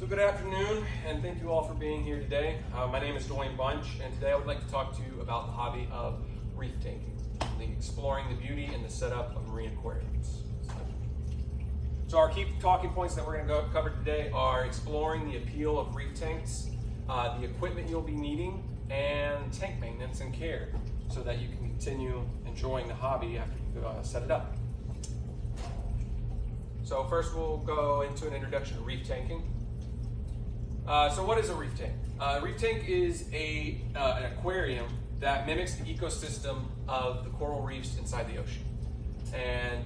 So good afternoon, and thank you all for being here today. My name is Dwayne Bunch, and today I would like to talk to you about the hobby of reef tanking, exploring the beauty and the setup of marine aquariums. So our key talking points that we're going to cover today are exploring the appeal of reef tanks, the equipment you'll be needing, and tank maintenance and care, so that you can continue enjoying the hobby after you set it up. So first we'll go into an introduction to reef tanking. So what is a reef tank? A reef tank is an aquarium that mimics the ecosystem of the coral reefs inside the ocean. And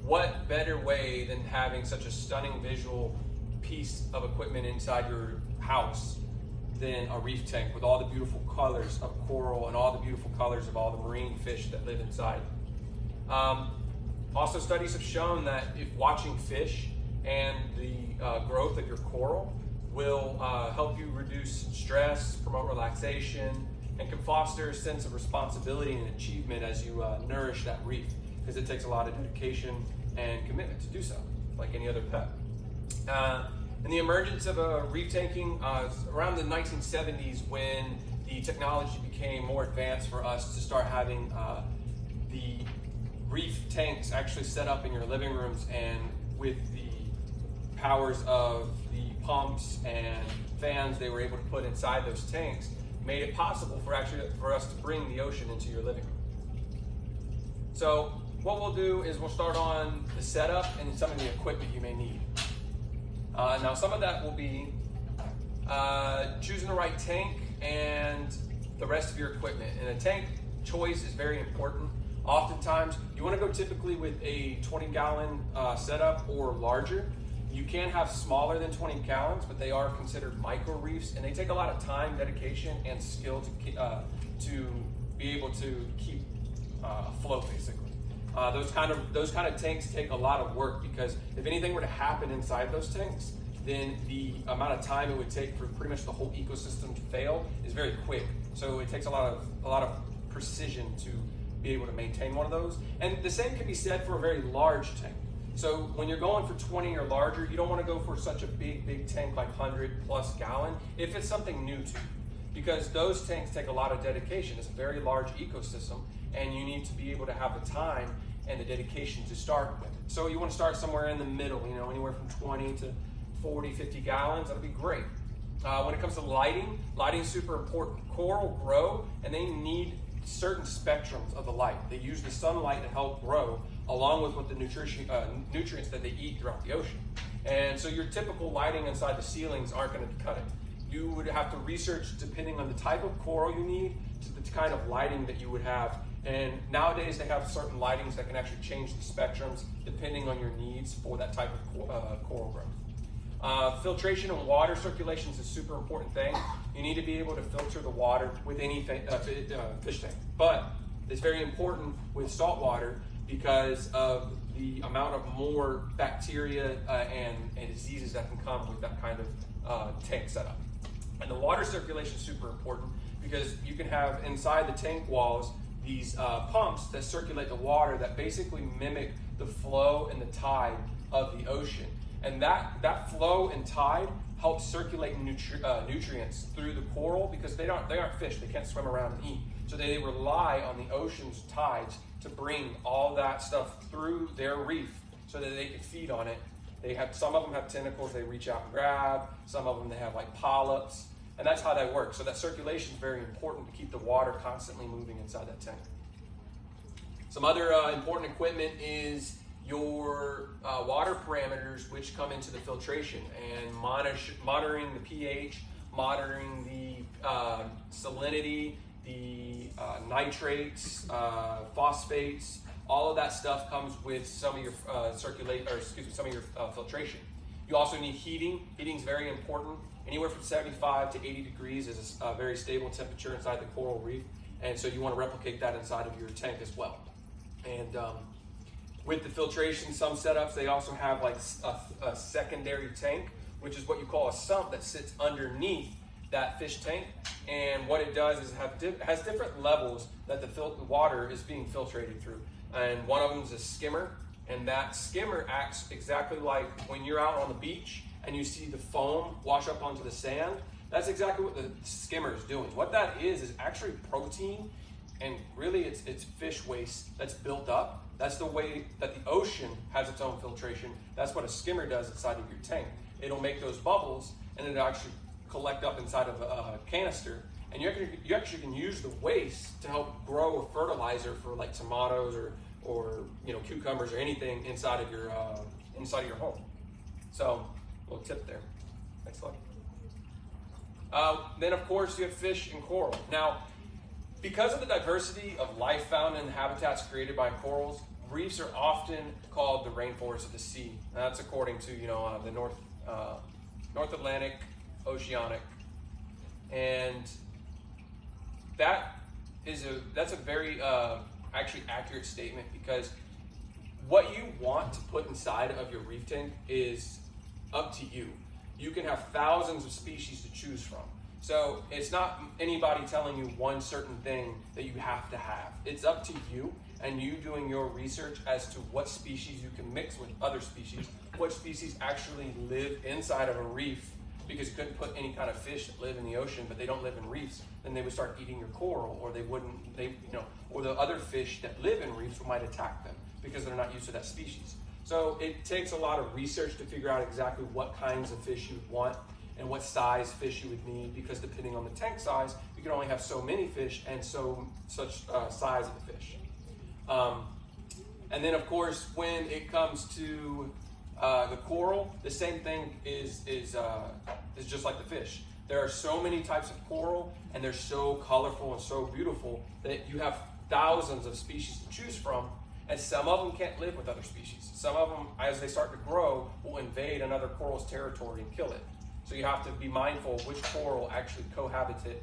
what better way than having such a stunning visual piece of equipment inside your house than a reef tank with all the beautiful colors of coral and all the beautiful colors of all the marine fish that live inside. Also, studies have shown that if watching fish and the growth of your coral will help you reduce stress, promote relaxation, and can foster a sense of responsibility and achievement as you nourish that reef, because it takes a lot of dedication and commitment to do so, like any other pet. And the emergence of reef tanking around the 1970s, when the technology became more advanced for us to start having the reef tanks actually set up in your living rooms, and with the powers of the pumps and fans they were able to put inside those tanks, made it possible for us to bring the ocean into your living room. So what we'll do is we'll start on the setup and some of the equipment you may need. Now some of that will be choosing the right tank and the rest of your equipment. And a tank choice is very important. Oftentimes you want to go typically with a 20-gallon setup or larger. You can have smaller than 20 gallons, but they are considered micro reefs, and they take a lot of time, dedication, and skill to be able to keep afloat, basically. Those kind of tanks take a lot of work, because if anything were to happen inside those tanks, then the amount of time it would take for pretty much the whole ecosystem to fail is very quick. So it takes a lot of precision to be able to maintain one of those. And the same can be said for a very large tank. So when you're going for 20 or larger, you don't want to go for such a big tank like 100+ gallon if it's something new to you, because those tanks take a lot of dedication. It's a very large ecosystem, and you need to be able to have the time and the dedication to start with it. So you want to start somewhere in the middle, anywhere from 20 to 40, 50 gallons. That'll be great. When it comes to lighting is super important. Coral grow, and they need certain spectrums of the light. They use the sunlight to help grow, along with what the nutrients that they eat throughout the ocean. And so your typical lighting inside the ceilings aren't going to cut it. You would have to research, depending on the type of coral you need, to the kind of lighting that you would have. And nowadays they have certain lightings that can actually change the spectrums depending on your needs for that type of coral growth. Filtration and water circulation is a super important thing. You need to be able to filter the water with any fish tank. But it's very important with salt water because of the amount of more bacteria and diseases that can come with that kind of tank setup. And the water circulation is super important, because you can have inside the tank walls these pumps that circulate the water that basically mimic the flow and the tide of the ocean. And that flow and tide helps circulate nutrients through the coral, because they aren't fish. They can't swim around and eat. So they rely on the ocean's tides to bring all that stuff through their reef so that they can feed on it. Some of them have tentacles they reach out and grab. Some of them they have like polyps, and that's how that works. So that circulation is very important to keep the water constantly moving inside that tank. Some other important equipment is your water parameters, which come into the filtration, and monitoring the pH, monitoring the salinity, the nitrates, phosphates. All of that stuff comes with some of your filtration. You also need heating. Heating is very important. Anywhere from 75 to 80 degrees is a very stable temperature inside the coral reef, and so you want to replicate that inside of your tank as well. And with the filtration, some setups, they also have like a secondary tank, which is what you call a sump that sits underneath that fish tank. And what it does is has different levels that the water is being filtrated through. And one of them is a skimmer, and that skimmer acts exactly like when you're out on the beach and you see the foam wash up onto the sand, that's exactly what the skimmer is doing. What that is actually protein, and really it's fish waste that's built up. That's the way that the ocean has its own filtration. That's what a skimmer does inside of your tank. It'll make those bubbles, and it'll actually collect up inside of a canister. And you actually can use the waste to help grow a fertilizer for like tomatoes or cucumbers or anything inside of your home. So, a little tip there. Next slide. Then of course you have fish and coral. Now, because of the diversity of life found in the habitats created by corals, reefs are often called the rainforest of the sea. And that's according to the North Atlantic, Oceanic, and that's a very actually accurate statement, because what you want to put inside of your reef tank is up to you. You can have thousands of species to choose from. So it's not anybody telling you one certain thing that you have to have. It's up to you and you doing your research as to what species you can mix with other species, what species actually live inside of a reef, because you couldn't put any kind of fish that live in the ocean, but they don't live in reefs. Then they would start eating your coral, or or the other fish that live in reefs might attack them because they're not used to that species. So it takes a lot of research to figure out exactly what kinds of fish you want and what size fish you would need, because depending on the tank size, you can only have so many fish and such size of the fish. And then of course, when it comes to the coral, the same thing is just like the fish. There are so many types of coral, and they're so colorful and so beautiful that you have thousands of species to choose from, and some of them can't live with other species. Some of them, as they start to grow, will invade another coral's territory and kill it. So you have to be mindful of which coral actually cohabitate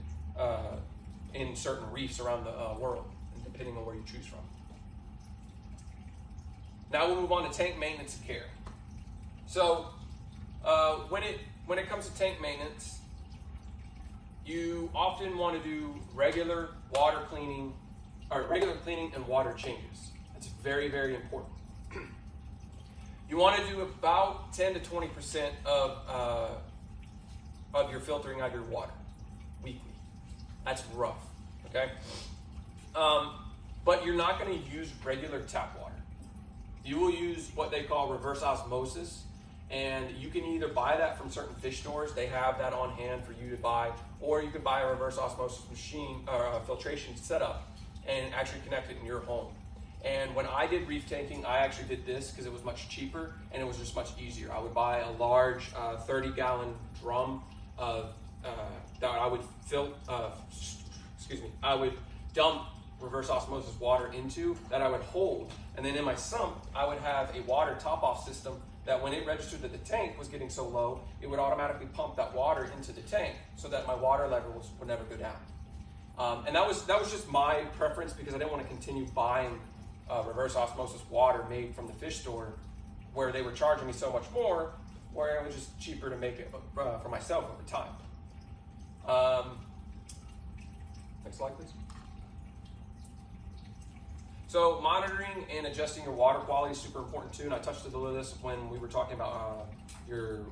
in certain reefs around the world, depending on where you choose from. Now we'll move on to tank maintenance and care. So when it comes to tank maintenance, you often want to do regular cleaning and water changes. That's very, very important. You want to do about 10 to 20% of your filtering out of your water weekly. That's rough, okay? But you're not going to use regular tap water. You will use what they call reverse osmosis, and you can either buy that from certain fish stores. They have that on hand for you to buy, or you can buy a reverse osmosis machine or a filtration setup and actually connect it in your home. And when I did reef tanking, I actually did this because it was much cheaper and it was just much easier. I would buy a large 30-gallon drum that I would I would dump reverse osmosis water into, that I would hold. And then in my sump, I would have a water top-off system that when it registered that the tank was getting so low, it would automatically pump that water into the tank so that my water levels would never go down. And that was just my preference, because I didn't want to continue buying reverse osmosis water made from the fish store, where they were charging me so much more, where it was just cheaper to make it for myself over time. Next slide, please. So monitoring and adjusting your water quality is super important too, and I touched a little of this when we were talking about your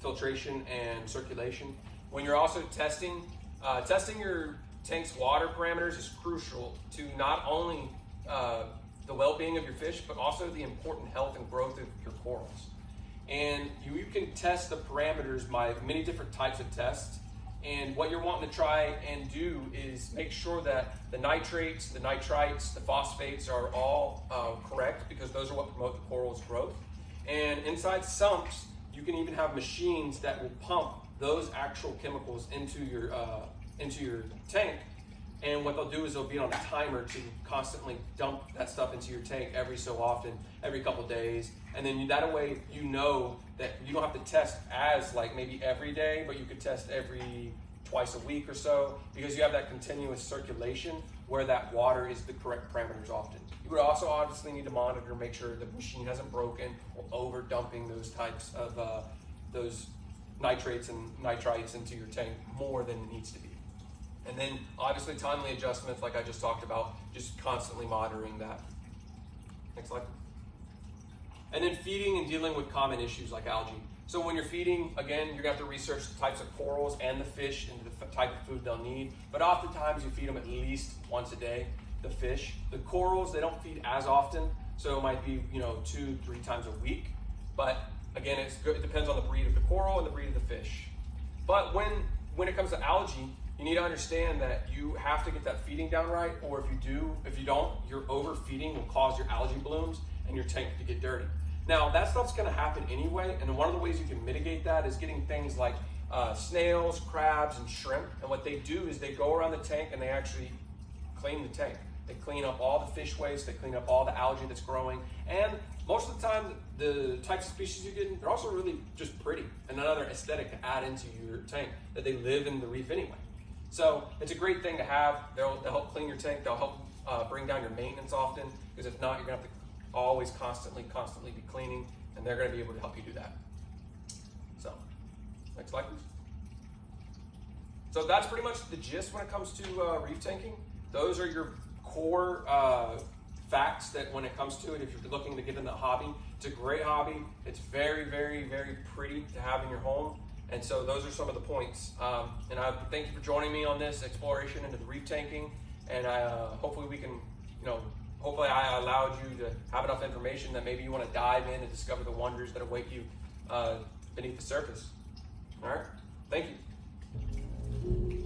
filtration and circulation. When you're also testing your tank's water parameters is crucial to not only the well-being of your fish, but also the important health and growth of your corals. And you can test the parameters by many different types of tests. And what you're wanting to try and do is make sure that the nitrates, the nitrites, the phosphates are all correct, because those are what promote the coral's growth. And inside sumps, you can even have machines that will pump those actual chemicals into your tank. And what they'll do is they'll be on a timer to constantly dump that stuff into your tank every so often, every couple days. And then that way you know that you don't have to test as like maybe every day, but you could test every twice a week or so, because you have that continuous circulation where that water is the correct parameters often. You would also obviously need to monitor, make sure the machine hasn't broken or over dumping those types of those nitrates and nitrites into your tank more than it needs to be. And then obviously timely adjustments, like I just talked about, just constantly monitoring that. Next slide. And then feeding and dealing with common issues like algae. So when you're feeding, again, you're gonna have to research the types of corals and the fish and the type of food they'll need. But oftentimes you feed them at least once a day, the fish. The corals, they don't feed as often, so it might be 2-3 times a week. But again, it's good. It depends on the breed of the coral and the breed of the fish. But when it comes to algae, you need to understand that you have to get that feeding down right, or if you don't, your overfeeding will cause your algae blooms and your tank to get dirty. Now, that stuff's gonna happen anyway, and one of the ways you can mitigate that is getting things like snails, crabs, and shrimp. And what they do is they go around the tank and they actually clean the tank. They clean up all the fish waste, they clean up all the algae that's growing, and most of the time, the types of species you're getting, they're also really just pretty and another aesthetic to add into your tank, that they live in the reef anyway. So it's a great thing to have. They'll help clean your tank, they'll help bring down your maintenance often, because if not, you're gonna have to always constantly be cleaning, and they're gonna be able to help you do that. So, next slide, please. So that's pretty much the gist when it comes to reef tanking. Those are your core facts that when it comes to it, if you're looking to get in the hobby, it's a great hobby. It's very, very, very pretty to have in your home. And so those are some of the points. And I thank you for joining me on this exploration into the reef tanking. And hopefully we can, hopefully I allowed you to have enough information that maybe you want to dive in and discover the wonders that await you beneath the surface. All right, thank you.